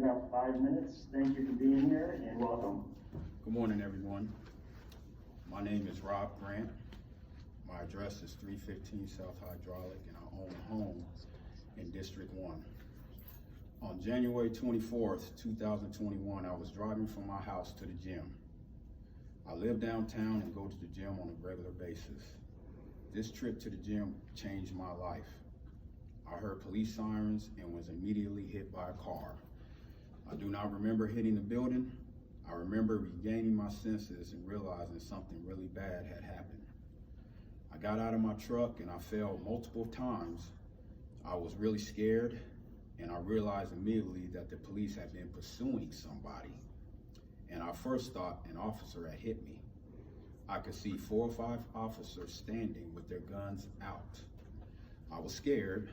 about 5 minutes. Thank you for being here and welcome. Good morning, everyone. My name is Rob Grant. My address is 315 South Hydraulic, and I own a home in District 1. On January 24th, 2021, I was driving from my house to the gym. I live downtown and go to the gym on a regular basis. This trip to the gym changed my life. I heard police sirens and was immediately hit by a car. I do not remember hitting the building. I remember regaining my senses and realizing something really bad had happened. I got out of my truck and I fell multiple times. I was really scared, and I realized immediately that the police had been pursuing somebody. And I first thought an officer had hit me. I could see 4 or 5 officers standing with their guns out. I was scared.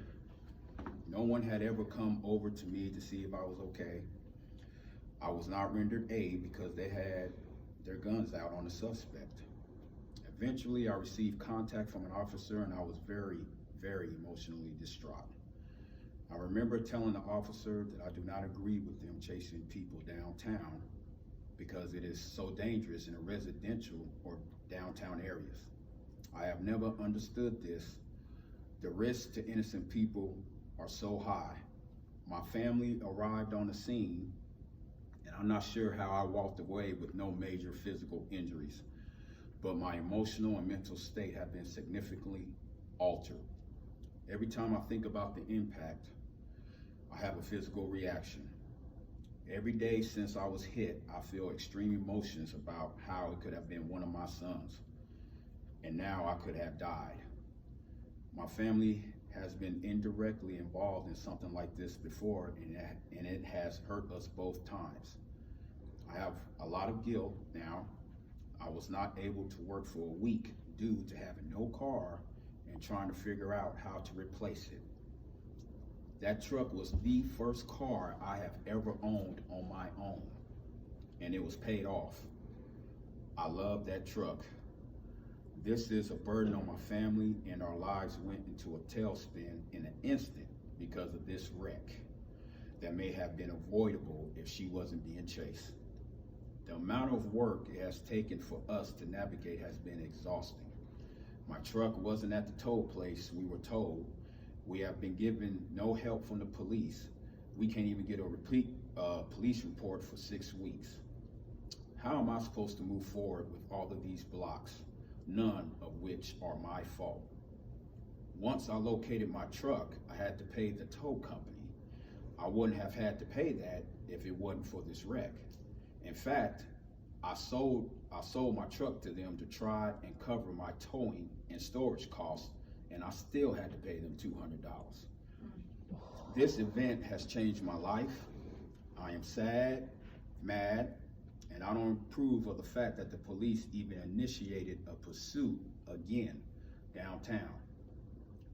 No one had ever come over to me to see if I was okay. I was not rendered aid because they had their guns out on the suspect. Eventually, I received contact from an officer and I was very, very emotionally distraught. I remember telling the officer that I do not agree with them chasing people downtown because it is so dangerous in a residential or downtown areas. I have never understood this. The risks to innocent people are so high. My family arrived on the scene, and I'm not sure how I walked away with no major physical injuries, but my emotional and mental state have been significantly altered. Every time I think about the impact, I have a physical reaction. Every day since I was hit, I feel extreme emotions about how it could have been one of my sons, and now I could have died. My family has been indirectly involved in something like this before, and it has hurt us both times. I have a lot of guilt now. I was not able to work for a week due to having no car and trying to figure out how to replace it. That truck was the first car I have ever owned on my own, and it was paid off. I love that truck. This is a burden on my family, and our lives went into a tailspin in an instant because of this wreck that may have been avoidable if she wasn't being chased. The amount of work it has taken for us to navigate has been exhausting. My truck wasn't at the tow place, we were told. We have been given no help from the police. We can't even get a repeat police report for 6 weeks. How am I supposed to move forward with all of these blocks, none of which are my fault? Once I located my truck, I had to pay the tow company. I wouldn't have had to pay that if it wasn't for this wreck. In fact, I sold my truck to them to try and cover my towing and storage costs, and I still had to pay them $200. This event has changed my life. I am sad, mad, and I don't approve of the fact that the police even initiated a pursuit again downtown.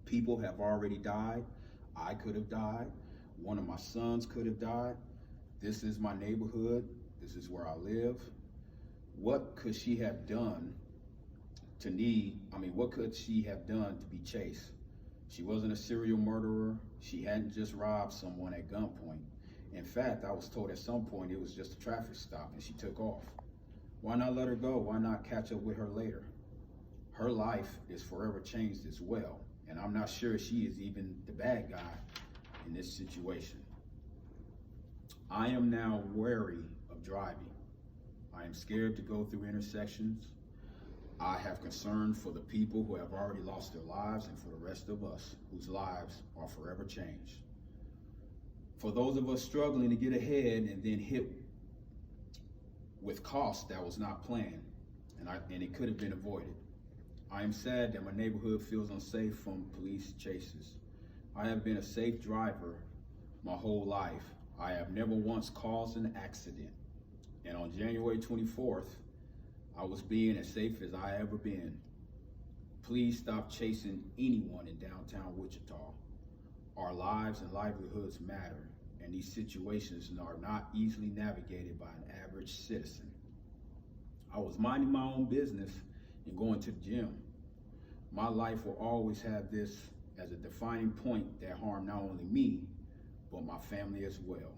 People have already died. I could have died. One of my sons could have died. This is my neighborhood. This is where I live. What could she have done what could she have done to be chased? She wasn't a serial murderer. She hadn't just robbed someone at gunpoint. In fact, I was told at some point it was just a traffic stop and she took off. Why not let her go? Why not catch up with her later? Her life is forever changed as well, and I'm not sure she is even the bad guy in this situation. I am now wary of driving. I am scared to go through intersections. I have concern for the people who have already lost their lives and for the rest of us whose lives are forever changed. For those of us struggling to get ahead and then hit with costs that was not planned, and it could have been avoided. I am sad that my neighborhood feels unsafe from police chases. I have been a safe driver my whole life. I have never once caused an accident. And on January 24th, I was being as safe as I ever been. Please stop chasing anyone in downtown Wichita. Our lives and livelihoods matter, and these situations are not easily navigated by an average citizen. I was minding my own business and going to the gym. My life will always have this as a defining point that harmed not only me, but my family as well.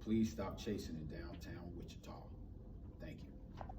Please stop chasing it downtown Wichita.